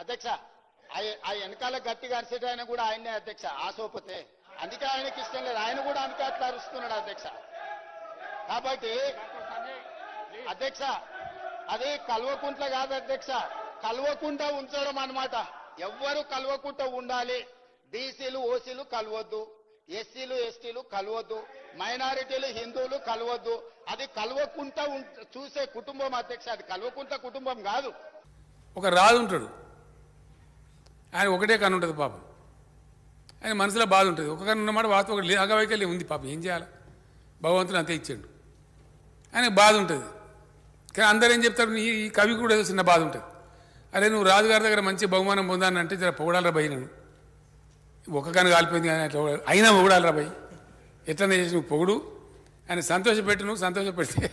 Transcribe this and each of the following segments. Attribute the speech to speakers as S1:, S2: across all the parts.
S1: అధ్యక్ష ఆ వెనకాల గట్టిగా అరిసేట ఆయన కూడా ఆయనే అధ్యక్ష ఆసోపతే, అందుకే ఆయనకి ఇష్టం లేదు, ఆయన కూడా అందుకే అట్లా అరుస్తున్నాడు అధ్యక్ష. కాబట్టి అధ్యక్ష అది కల్వకుంట్ల కాదు అధ్యక్ష, కల్వకుండా ఉంచడం అన్నమాట. ఎవ్వరు కల్వకుంట ఉండాలి, బీసీలు ఓసీలు కలవద్దు, ఎస్సీలు ఎస్టీలు కలవద్దు, మైనారిటీలు హిందువులు కలవద్దు. అది కలవకుంటా చూసే కుటుంబం అధ్యక్ష, అది కలవకుంట కుటుంబం కాదు.
S2: ఒక రాజు ఉంటాడు, ఆయన ఒకటే కన్ను ఉంటుంది పాపం, ఆయన మనసులో బాధ ఉంటుంది. ఒక కన్ను ఉన్నమాట వాస్తవం ఒకటి అగవైకల్యం ఉంది పాపం, ఏం చేయాలి, భగవంతుడు అంతే ఇచ్చాడు, ఆయనకు బాధ ఉంటుంది. కానీ అందరూ ఏం చెప్తారు, ఈ కవి కూడా ఏదో చిన్న బాధ ఉంటుంది. అరే నువ్వు రాజుగారి దగ్గర మంచి బహుమానం పొందానంటే జర పొగడాలరా భయ్, నేను ఒక కన్ను కాలిపోయింది కానీ అట్లా అయినా పొగడాలరా భయ్, ఎట్లనే చేసి నువ్వు పొగుడు, ఆయన సంతోషపెట్టి, నువ్వు సంతోషపెడితే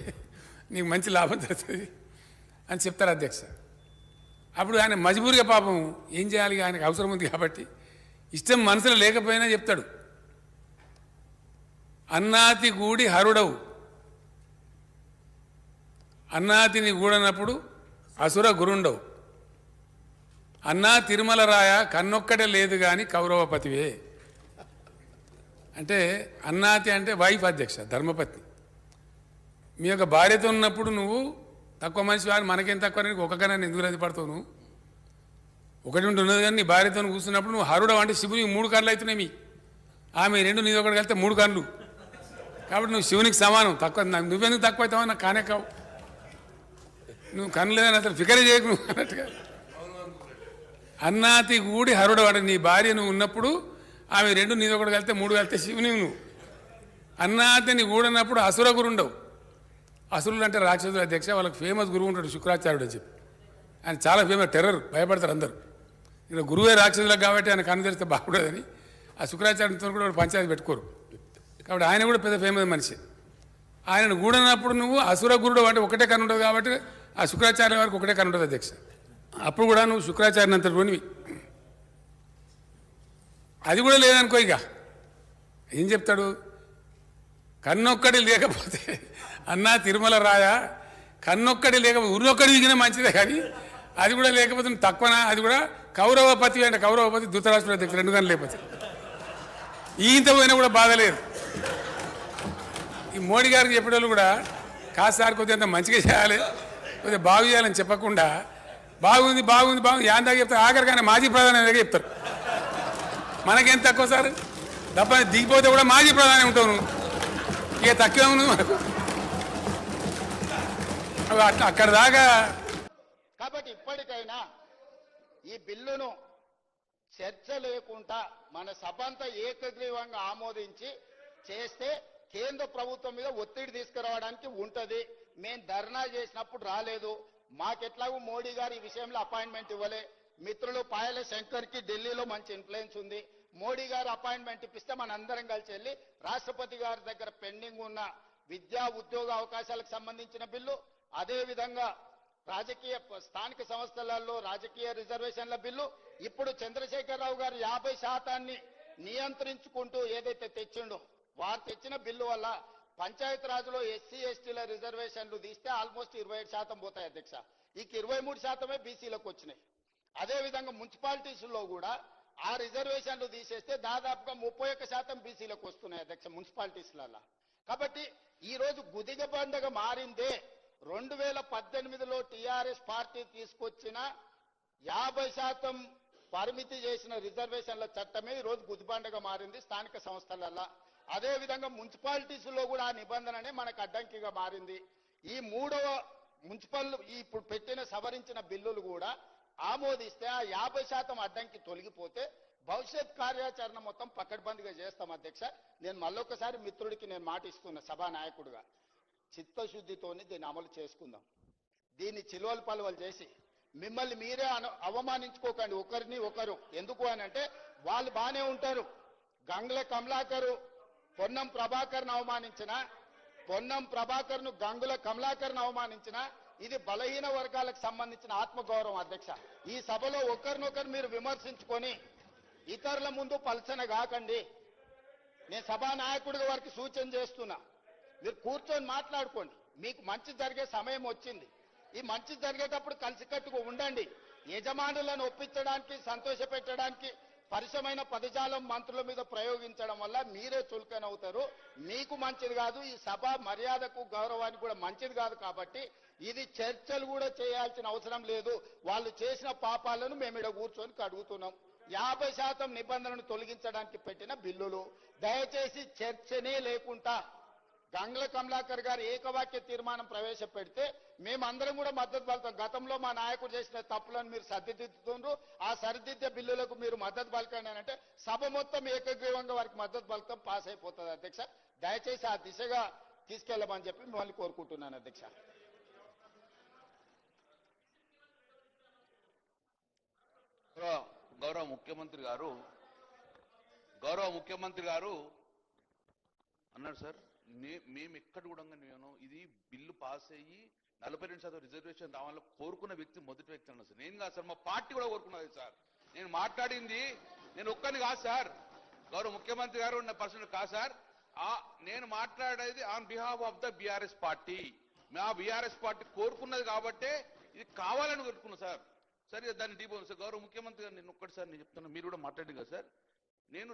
S2: నీకు మంచి లాభం జరుగుతుంది అని చెప్తారు అధ్యక్ష. అప్పుడు ఆయన మజబూరిగా పాపం ఏం చేయాలి, ఆయనకు అవసరం ఉంది కాబట్టి ఇష్టం మనసులో లేకపోయినా చెప్తాడు, అన్నాతి గూడి హరుడవు, అన్నాతిని గూడనప్పుడు అసుర గురుండవు, అన్నా తిరుమల రాయ కన్నొక్కటే లేదు కానీ కౌరవపతివే. అంటే అన్నాతి అంటే వైఫ్ అధ్యక్ష, ధర్మపత్ని. మీ యొక్క భార్యతో ఉన్నప్పుడు నువ్వు తక్కువ మనిషి వారు మనకేం తక్కువ, ఒక కన్నా ఎందుకు రద్దు పడతావు, నువ్వు ఒకటి ఉన్నది కానీ నీ భార్యతో కూర్చున్నప్పుడు నువ్వు హరుడవు అంటే శివునికి 3 కళ్ళు అవుతున్నాయి, ఆమె 2 నీది ఒకటి కలిస్తే 3 కళ్ళు, కాబట్టి నువ్వు శివునికి సమానం. తక్కువ నువ్వెందుకు తక్కువ అవుతావు, నాకు కానే కావు, నువ్వు కన్ను లేదని అసలు ఫికరే చేయకు నువ్వు అన్నట్టుగా. అన్నాతి గూడి హరుడు అంటే నీ భార్య నువ్వు ఉన్నప్పుడు ఆమె 2 నీది ఒకటి కలిస్తే 3 కలిస్తే శివుని నువ్వు. అన్నాతిని గూడన్నప్పుడు అసుర గురుండవు, అసురులు అంటే రాక్షసులు అధ్యక్ష, వాళ్ళకి ఫేమస్ గురువు ఉంటాడు శుక్రాచార్యుడు అని చెప్పి, ఆయన చాలా ఫేమస్, టెర్రర్, భయపడతారు అందరూ. ఇక్కడ గురువే రాక్షసులకు కాబట్టి ఆయన కన్ను తెరిస్తే బాగుండదని ఆ శుక్రాచార్యునితో కూడా పంచాయతీ పెట్టుకోరు, కాబట్టి ఆయన కూడా పెద్ద ఫేమస్ మనిషి. ఆయనను గూడనప్పుడు నువ్వు అసుర గురుడు అంటే ఒకటే కన్ను ఉంటుంది కాబట్టి ఆ శుక్రాచార్య వారికి ఒకటే కన్ను ఉంటుంది అధ్యక్ష. అప్పుడు కూడా నువ్వు శుక్రాచార్యని అంత రోనివి, అది కూడా లేదనుకో ఇక ఏం చెప్తాడు, కన్నొక్కడి లేకపోతే అన్నా తిరుమల రాయ కన్నొక్కడి లేకపోతే ఉర్రొక్కడి దిగినా మంచిదే, కానీ అది కూడా లేకపోతే తక్కువనా, అది కూడా కౌరవపతి అంటే కౌరవపతి ధృతరాష్ట్రుడు అధ్యక్షుడు 2 గంటలు లేకపోతే ఈంత పోయినా కూడా బాధ లేదు. ఈ మోడీ గారికి చెప్పేవాళ్ళు కూడా కాసారి కొద్దిగా అంత మంచిగా చేయాలి, కొద్దిగా బాగు చేయాలని చెప్పకుండా బాగుంది బాగుంది బాగుంది యాందాక చెప్తారు, ఆఖరికైనా మాజీ ప్రధాని దగ్గర చెప్తారు. మనకేం తక్కువ సార్, తప్ప దిగిపోతే కూడా మాజీ ప్రధాని ఉంటావు నువ్వు, ఇక తక్కువ ఉంది మనకు అక్కడ దాకా.
S1: కాబట్టి ఇప్పటికైనా ఈ బిల్లును చర్చ లేకుండా మన సభ అంతా ఏకగ్రీవంగా ఆమోదించి చేస్తే కేంద్ర ప్రభుత్వం మీద ఒత్తిడి తీసుకురావడానికి ఉంటది. మేము ధర్నా చేసినప్పుడు రాలేదు, మాకెట్లాగూ మోడీ గారు ఈ విషయంలో అపాయింట్మెంట్ ఇవ్వలే, మిత్రులు పాయల శంకర్కి ఢిల్లీలో మంచి ఇన్ఫ్లుయెన్స్ ఉంది, మోడీ గారు అపాయింట్మెంట్ ఇప్పిస్తే మనందరం కలిసి వెళ్ళి రాష్ట్రపతి గారి దగ్గర పెండింగ్ ఉన్న విద్యా ఉద్యోగ అవకాశాలకు సంబంధించిన బిల్లు, అదేవిధంగా రాజకీయ స్థానిక సంస్థలలో రాజకీయ రిజర్వేషన్ల బిల్లు, ఇప్పుడు చంద్రశేఖరరావు గారు 50% నియంత్రించుకుంటూ ఏదైతే తెచ్చిండో వారు తెచ్చిన బిల్లు వల్ల పంచాయతీరాజ్లో ఎస్సీ ఎస్టీల రిజర్వేషన్లు తీస్తే ఆల్మోస్ట్ 27% పోతాయి అధ్యక్ష, ఇక 23% బీసీలకు వచ్చినాయి. అదేవిధంగా మున్సిపాలిటీస్లో కూడా ఆ రిజర్వేషన్లు తీసేస్తే దాదాపుగా 31% బీసీలకు వస్తున్నాయి అధ్యక్ష మున్సిపాలిటీస్లలో. కాబట్టి ఈ రోజు గుదిగ పండుగ మారిందే 2018లో టీఆర్ఎస్ పార్టీ తీసుకొచ్చిన 50% పరిమితి చేసిన రిజర్వేషన్ల చట్టమే ఈ రోజు గుదిబండగా మారింది స్థానిక సంస్థలల్లో. అదేవిధంగా మున్సిపాలిటీస్లో కూడా ఆ నిబంధననే మనకు అడ్డంకిగా మారింది. ఈ 3వ మున్సిపల్ ఇప్పుడు పెట్టిన సవరించిన బిల్లులు కూడా ఆమోదిస్తే ఆ 50% అడ్డంకి తొలగిపోతే భవిష్యత్ కార్యాచరణ మొత్తం పకడ్బందీగా చేస్తాం అధ్యక్ష. నేను మళ్ళొకసారి మిత్రుడికి నేను మాట ఇస్తున్నా సభానాయకుడిగా, చిత్తశుద్ధితోని దీన్ని అమలు చేసుకుందాం. దీన్ని చిలువలు పలువలు చేసి మిమ్మల్ని మీరే అవమానించుకోకండి ఒకరిని ఒకరు. ఎందుకు అని అంటే వాళ్ళు బాగానే ఉంటారు, గంగుల కమలాకరు పొన్నం ప్రభాకర్ను అవమానించిన, పొన్నం ప్రభాకర్ను గంగుల కమలాకర్ను అవమానించిన, ఇది బలహీన వర్గాలకు సంబంధించిన ఆత్మగౌరవం అధ్యక్ష. ఈ సభలో ఒకరినొకరు మీరు విమర్శించుకొని ఇతరుల ముందు పలచన కాకండి. నేను సభానాయకుడిగా వారికి సూచన చేస్తున్నా, మీరు కూర్చొని మాట్లాడుకోండి, మీకు మంచి జరిగే సమయం వచ్చింది. ఈ మంచి జరిగేటప్పుడు కలిసికట్టుగా ఉండండి. యజమానులను ఒప్పించడానికి సంతోషపెట్టడానికి పరిశమైన పదజాలం మంత్రుల మీద ప్రయోగించడం వల్ల మీరే చులకనవుతారు. మీకు మంచిది కాదు, ఈ సభ మర్యాదకు గౌరవానికి కూడా మంచిది కాదు. కాబట్టి ఇది చర్చలు కూడా చేయాల్సిన అవసరం లేదు. వాళ్ళు చేసిన పాపాలను మేము ఇక్కడ కూర్చొని కడుగుతున్నాం. 50% నిబంధనలను తొలగించడానికి పెట్టిన బిల్లులు. దయచేసి చర్చనే లేకుండా గంగ్ల కమలాకర్ గారు ఏకవాక్య తీర్మానం ప్రవేశపెడితే మేమందరం కూడా మద్దతు పలుకుతాం. గతంలో మా నాయకుడు చేసిన తప్పులను మీరు సరిదిద్దుతుండ్రు, ఆ సరిదిద్దే బిల్లులకు మీరు మద్దతు పలకండి అని అంటే సభ మొత్తం ఏకగ్రీవంగా వారికి మద్దతు పలకం పాస్ అయిపోతుంది. అధ్యక్ష, దయచేసి ఆ దిశగా తీసుకెళ్లమని చెప్పి మిమ్మల్ని కోరుకుంటున్నాను. అధ్యక్ష,
S3: గౌరవ ముఖ్యమంత్రి గారు అన్నారు సార్, మేము ఎక్కడ కూడా నేను ఇది బిల్లు పాస్ అయ్యి 42% రిజర్వేషన్ రావాలని కోరుకున్న వ్యక్తి మొదటి వ్యక్తి అన్నారు సార్. నేను కాదు సార్, మా పార్టీ కూడా కోరుకున్నది సార్. నేను మాట్లాడింది నేను ఒక్కని కాదు సార్, గౌరవ ముఖ్యమంత్రి గారు ఉన్న పర్సన్ కాదు సార్. నేను మాట్లాడేది on behalf of the BRS party. మా బీఆర్ఎస్ పార్టీ కోరుకున్నది కాబట్టే ఇది కావాలని కోరుకున్నా సార్. సరే దాన్ని డీపోను సార్. గౌరవ ముఖ్యమంత్రి గారు నేను ఒక్కటిసారి నేను చెప్తాను, మీరు కూడా మాట్లాడింది కదా సార్. నేను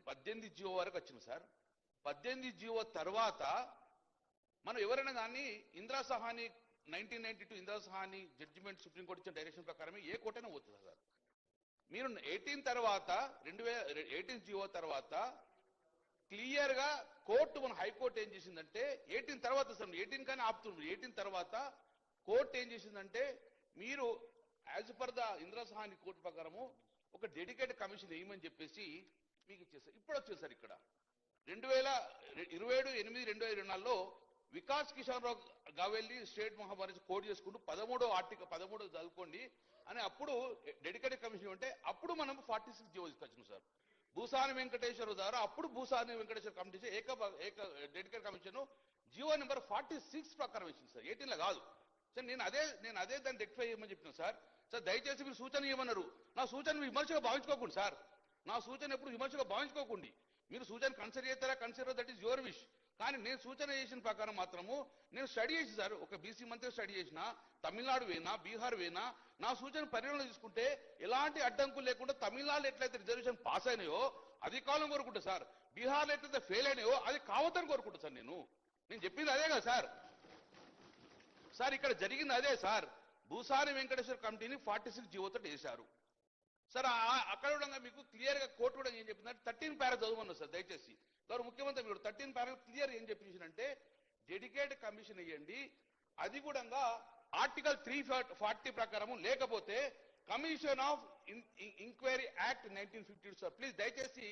S3: 18 జీవో వరకు వచ్చిన సార్. 18 జీవో తర్వాత మనం ఎవరైనా కానీ ఇందిరా సహాని 1992 ఇందిరా సహాని జడ్జిమెంట్ సుప్రీంకోర్టు ఇచ్చిన డైరెక్షన్ ప్రకారమే ఏ కోర్టైనా పోతుంది సార్. మీరు 18 తర్వాత 2018 జీవో తర్వాత క్లియర్ గా కోర్టు మన హైకోర్టు ఏం చేసిందంటే 18 తర్వాత సార్ 18 కానీ ఆపుతున్నారు. 18 తర్వాత కోర్టు ఏం చేసిందంటే మీరు as per the Indira Sawhney court ప్రకారము ఒక డెడికేటెడ్ కమిషన్ వేయమని చెప్పేసి మీకు ఇచ్చేసారు. ఇప్పుడు వచ్చేది సార్ ఇక్కడ 27/8/2024లో వికాస్ కిషన్ రావు గావెల్లి స్టేట్ మహాభారత్ కోడ్ చేసుకుంటూ 13వ ఆర్టికల్ 13 చదువుకోండి అని అప్పుడు డెడికేటెడ్ కమిషన్ ఉంటే అప్పుడు మనం 46 జీవో తీసుకొచ్చినాం సార్. భూసాని వెంకటేశ్వర ద్వారా అప్పుడు భూసాని వెంకటేశ్వర కమిటీ ఏక డెడికేటెడ్ కమిషన్ జీవో నెంబర్ 46 ప్రకారం ఇచ్చింది సార్, 18లో కాదు సార్. నేను అదే దాన్ని రెక్టిఫై చేయమని చెప్పిన సార్. సార్ దయచేసి మీరు సూచన ఇవ్వమన్నారు. నా సూచన విమర్శగా భావించుకోకండి సార్. నా సూచన ఎప్పుడు విమర్శగా భావించుకోకండి. మీరు సూచన కన్సిడర్ చేస్తారా consider, that is your wish. కానీ నేను సూచన చేసిన ప్రకారం మాత్రము నేను స్టడీ చేసి సార్, ఒక బీసీ మంత్రి స్టడీ చేసిన, తమిళనాడు వేనా బీహార్ వేనా నా సూచన పరిగణలో తీసుకుంటే ఎలాంటి అడ్డంకులు లేకుండా తమిళనాడులో ఎట్లయితే రిజర్వేషన్ పాస్ అయినాయో అది కావాలని కోరుకుంటా సార్. బీహార్లో ఎట్లయితే ఫెయిల్ అయినాయో అది కావద్దని కోరుకుంటా సార్. నేను చెప్పింది అదే కదా సార్. సార్ ఇక్కడ జరిగింది అదే సార్. భూసాని వెంకటేశ్వర కమిటీని 46 జీవోతో వేశారు సార్. అక్కడ కూడా మీకు క్లియర్ గా కోర్టు కూడా ఏం చెప్పిందంటే 13 పారా చదవమన్నారు సార్. దయచేసి గౌరవ ముఖ్యమంత్రి మీరు 13 పారా క్లియర్ ఏం చెప్పిందంటే డెడికేటెడ్ కమిషన్ వేయండి, అది కూడా ఆర్టికల్ 340 ప్రకారము, లేకపోతే commission of enquiry act 1952 sir. Please దయచేసి